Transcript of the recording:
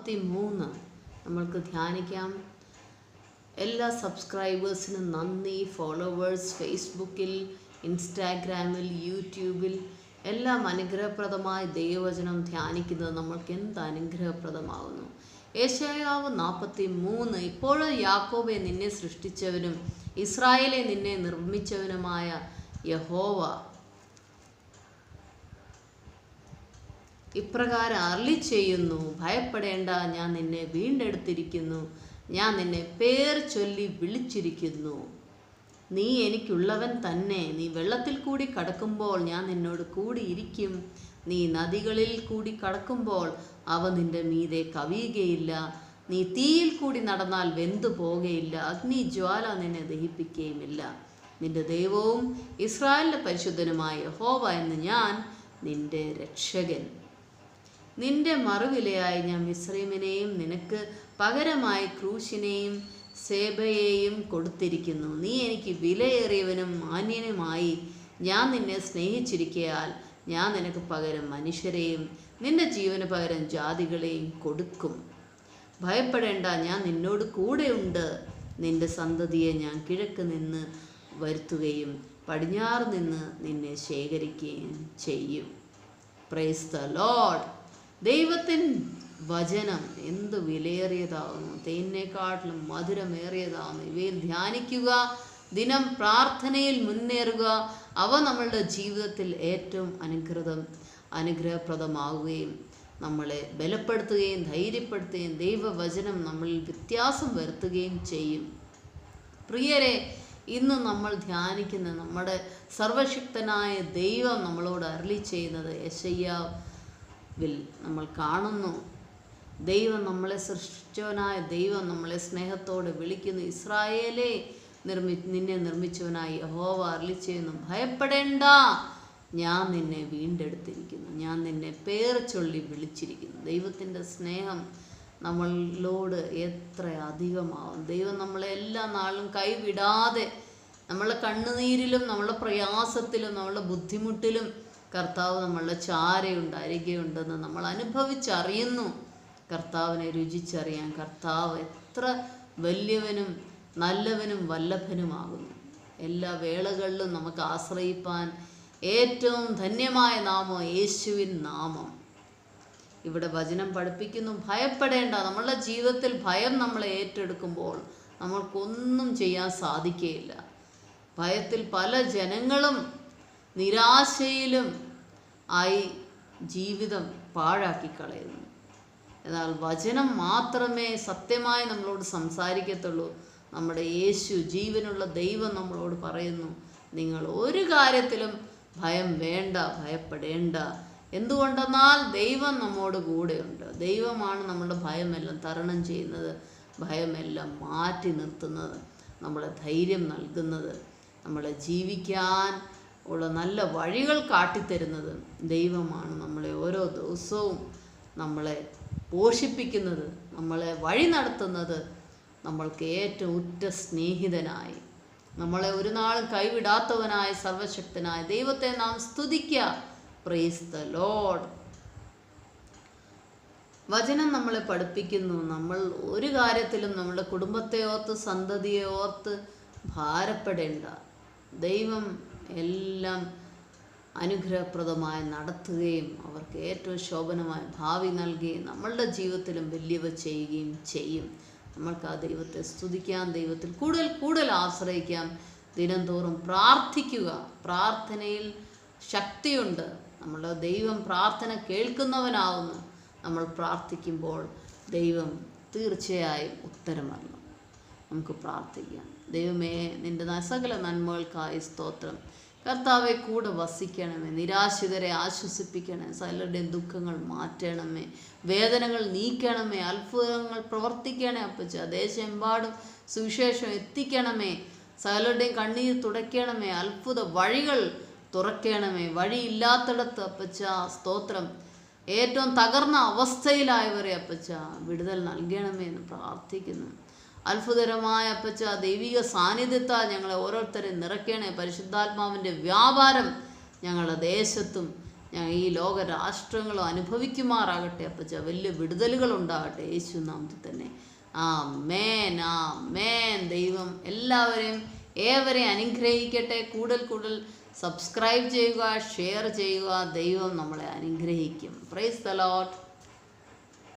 43 നമ്മൾക്ക് ധ്യാനിക്കാം. എല്ലാ സബ്സ്ക്രൈബേഴ്സിനും നന്ദി. ഫോളോവേഴ്സ് ഫേസ്ബുക്കിൽ, ഇൻസ്റ്റാഗ്രാമിൽ, യൂട്യൂബിൽ എല്ലാം അനുഗ്രഹപ്രദമായ ദൈവവചനം ധ്യാനിക്കുന്നത് നമ്മൾക്ക് എന്ത് അനുഗ്രഹപ്രദമാകുന്നു. യെശയ്യാവ് 43 ഇപ്പോഴും യാക്കോബെ നിന്നെ സൃഷ്ടിച്ചവനും ഇസ്രായേലെ നിന്നെ നിർമ്മിച്ചവനുമായ യഹോവ ഇപ്രകാരം അരുളി ചെയ്യുന്നു, ഭയപ്പെടേണ്ട, ഞാൻ നിന്നെ വീണ്ടെടുത്തിരിക്കുന്നു, ഞാൻ നിന്നെ പേർ ചൊല്ലി വിളിച്ചിരിക്കുന്നു. നീ എനിക്കുള്ളവൻ തന്നെ. നീ വെള്ളത്തിൽ കൂടി കടക്കുമ്പോൾ ഞാൻ നിന്നോട് കൂടിയിരിക്കും. നീ നദികളിൽ കൂടി കടക്കുമ്പോൾ അവ നിന്റെ മീതെ കവിയുകയില്ല. നീ തീയിൽ കൂടി നടന്നാൽ വെന്തു പോകയില്ല. അഗ്നി ജ്വാല നിന്നെ ദഹിപ്പിക്കുകയുമില്ല. നിന്റെ ദൈവവും ഇസ്രായേലിന്റെ പരിശുദ്ധനുമായ യഹോവ എന്ന് ഞാൻ നിന്റെ രക്ഷകൻ. നിന്റെ മറുവിലയായി ഞാൻ മിസ്രയീമിനെയും നിനക്ക് പകരമായി ക്രൂശിനെയും സേബയെയും കൊടുത്തിരിക്കുന്നു. നീ എനിക്ക് വിലയേറിയവനും മാന്യനുമായി ഞാൻ നിന്നെ സ്നേഹിച്ചിരിക്കയാൽ ഞാൻ നിനക്ക് പകരം മനുഷ്യരെയും നിന്റെ ജീവന് പകരം ജാതികളെയും കൊടുക്കും. ഭയപ്പെടേണ്ട, ഞാൻ നിന്നോട് കൂടെയുണ്ട്. നിന്റെ സന്തതിയെ ഞാൻ കിഴക്ക് നിന്ന് വരുത്തുകയും പടിഞ്ഞാറ് നിന്ന് നിന്നെ ശേഖരിക്കുകയും ചെയ്യും. Price the Lord. ദൈവത്തിൻ വചനം എന്ത് വിലയേറിയതാകുന്നു, തേനിനെക്കാട്ടിലും മധുരമേറിയതാകുന്നു. ഇവയിൽ ധ്യാനിക്കുക, ദിനം പ്രാർത്ഥനയിൽ മുന്നേറുക. അവ നമ്മളുടെ ജീവിതത്തിൽ ഏറ്റവും അനുഗ്രഹപ്രദമാവുകയും നമ്മളെ ബലപ്പെടുത്തുകയും ധൈര്യപ്പെടുത്തുകയും ദൈവവചനം നമ്മളിൽ വ്യത്യാസം വരുത്തുകയും ചെയ്യും. പ്രിയരെ, ഇന്ന് നമ്മൾ ധ്യാനിക്കുന്ന നമ്മുടെ സർവശക്തനായ ദൈവം നമ്മളോട് അരുളി ചെയ്യുന്നത് യെശയ്യാവിൽ നമ്മൾ കാണുന്നു. ദൈവം നമ്മളെ സൃഷ്ടിച്ചവനായ ദൈവം നമ്മളെ സ്നേഹത്തോടെ വിളിക്കുന്നു. ഇസ്രായേലെ നിന്നെ നിർമ്മിച്ചവനായ യഹോവ അരുളി ചെയ്യുന്നു, ഭയപ്പെടേണ്ട, ഞാൻ നിന്നെ വീണ്ടെടുത്തിരിക്കുന്നു, ഞാൻ നിന്നെ പേർ ചൊല്ലി വിളിച്ചിരിക്കുന്നു. ദൈവത്തിൻ്റെ സ്നേഹം നമ്മളോട് എത്ര അധികമാവും. ദൈവം നമ്മളെ എല്ലാ നാളും കൈവിടാതെ നമ്മളെ കണ്ണുനീരിലും നമ്മളുടെ പ്രയാസത്തിലും നമ്മളുടെ ബുദ്ധിമുട്ടിലും കർത്താവ് നമ്മളുടെ ചാരയുണ്ട്, അരികെയുണ്ടെന്ന് നമ്മൾ അനുഭവിച്ചറിയുന്നു. കർത്താവിനെ രുചിച്ചറിയാൻ കർത്താവ് എത്ര വലിയവനും നല്ലവനും വല്ലഭനുമാകുന്നു. എല്ലാ വേളകളിലും നമുക്ക് ആശ്രയിപ്പാൻ ഏറ്റവും ധന്യമായ നാമം യേശുവിൻ നാമം. ഇവിടെ വചനം പഠിപ്പിക്കുന്നു, ഭയപ്പെടേണ്ട. നമ്മളുടെ ജീവിതത്തിൽ ഭയം നമ്മളെ ഏറ്റെടുക്കുമ്പോൾ നമ്മൾക്കൊന്നും ചെയ്യാൻ സാധിക്കുകയില്ല. ഭയത്തിൽ പല ജനങ്ങളും നിരാശയിലും ആയി ജീവിതം പാഴാക്കി കളയുന്നു. എന്നാൽ വചനം മാത്രമേ സത്യമായി നമ്മളോട് സംസാരിക്കത്തുള്ളൂ. നമ്മുടെ യേശു, ജീവനുള്ള ദൈവം നമ്മളോട് പറയുന്നു, നിങ്ങൾ ഒരു കാര്യത്തിലും ഭയം വേണ്ട, ഭയപ്പെടേണ്ട. എന്തുകൊണ്ടെന്നാൽ ദൈവം നമ്മോട് കൂടെയുണ്ട്. ദൈവമാണ് നമ്മുടെ ഭയമെല്ലാം തരണം ചെയ്യുന്നത്, ഭയമെല്ലാം മാറ്റി നിർത്തുന്നത്, നമ്മളെ ധൈര്യം നൽകുന്നത്, നമ്മളെ ജീവിക്കാൻ ഉള്ള നല്ല വഴികൾ കാട്ടിത്തരുന്നത് ദൈവമാണ്. നമ്മളെ ഓരോ ദിവസവും നമ്മളെ പോഷിപ്പിക്കുന്നത്, നമ്മളെ വഴി നടത്തുന്നത്, നമ്മൾക്ക് ഏറ്റവും ഉറ്റ സ്നേഹിതനായി, നമ്മളെ ഒരു നാളും കൈവിടാത്തവനായ സർവശക്തനായ ദൈവത്തെ നാം സ്തുതിക്കുക. Praise the lord. വചനം നമ്മളെ പഠിപ്പിക്കുന്നു, നമ്മൾ ഒരു കാര്യത്തിലും നമ്മുടെ കുടുംബത്തെ ഓർത്ത് സന്തതിയെ ഓർത്ത് ഭാരപ്പെടേണ്ട. ദൈവം എല്ലാം അനുഗ്രഹപ്രദമായി നടത്തുകയും അവർക്ക് ഏറ്റവും ശോഭനമായ ഭാവി നൽകുകയും നമ്മളുടെ ജീവിതത്തിലും വലിയവ ചെയ്യുകയും ചെയ്യും. നമ്മൾക്ക് ആ ദൈവത്തെ സ്തുതിക്കാം, ദൈവത്തിൽ കൂടുതൽ കൂടുതൽ ആശ്രയിക്കാം. ദിനംതോറും പ്രാർത്ഥിക്കുക. പ്രാർത്ഥനയിൽ ശക്തിയുണ്ട്. നമ്മളുടെ ദൈവം പ്രാർത്ഥന കേൾക്കുന്നവനാവുന്നു. നമ്മൾ പ്രാർത്ഥിക്കുമ്പോൾ ദൈവം തീർച്ചയായും ഉത്തരമരുളും. നമുക്ക് പ്രാർത്ഥിക്കാം. ദൈവമേ, നിൻ്റെ സകല നന്മകൾക്കായി സ്തോത്രം. കർത്താവെ, കൂടെ വസിക്കണമേ, നിരാശിതരെ ആശ്വസിപ്പിക്കണമേ, സകലരുടെയും ദുഃഖങ്ങൾ മാറ്റണമേ, വേദനകൾ നീക്കണമേ, അത്ഭുതങ്ങൾ പ്രവർത്തിക്കണേ അപ്പച്ച. ദേശമെമ്പാടും സുവിശേഷം എത്തിക്കണമേ, സകലരുടെയും കണ്ണീർ തുടയ്ക്കണമേ, അത്ഭുത വഴികൾ തുറക്കണമേ. വഴിയില്ലാത്തിടത്ത് അപ്പച്ച സ്തോത്രം, ഏറ്റവും തകർന്ന അവസ്ഥയിലായവരെ അപ്പച്ച വിടുതൽ നൽകണമേ എന്ന് പ്രാർത്ഥിക്കുന്നു. അത്ഭുതകരമായ അപ്പച്ച ദൈവിക സാന്നിധ്യത്താൽ ഞങ്ങളെ ഓരോരുത്തരെയും നിറയ്ക്കണേ. പരിശുദ്ധാത്മാവിൻ്റെ വ്യാപാരം ഞങ്ങളുടെ ദേശത്തും ഈ ലോക രാഷ്ട്രങ്ങളും അനുഭവിക്കുമാറാകട്ടെ അപ്പച്ച. വലിയ വിടുതലുകൾ ഉണ്ടാകട്ടെ യേശു നാമത്തിൽ തന്നെ. ആമേൻ, ആമേൻ. ദൈവം ഏവരെയും അനുഗ്രഹിക്കട്ടെ. കൂടുതൽ സബ്സ്ക്രൈബ് ചെയ്യുക, ഷെയർ ചെയ്യുക. ദൈവം നമ്മളെ അനുഗ്രഹിക്കും. Price the Lord.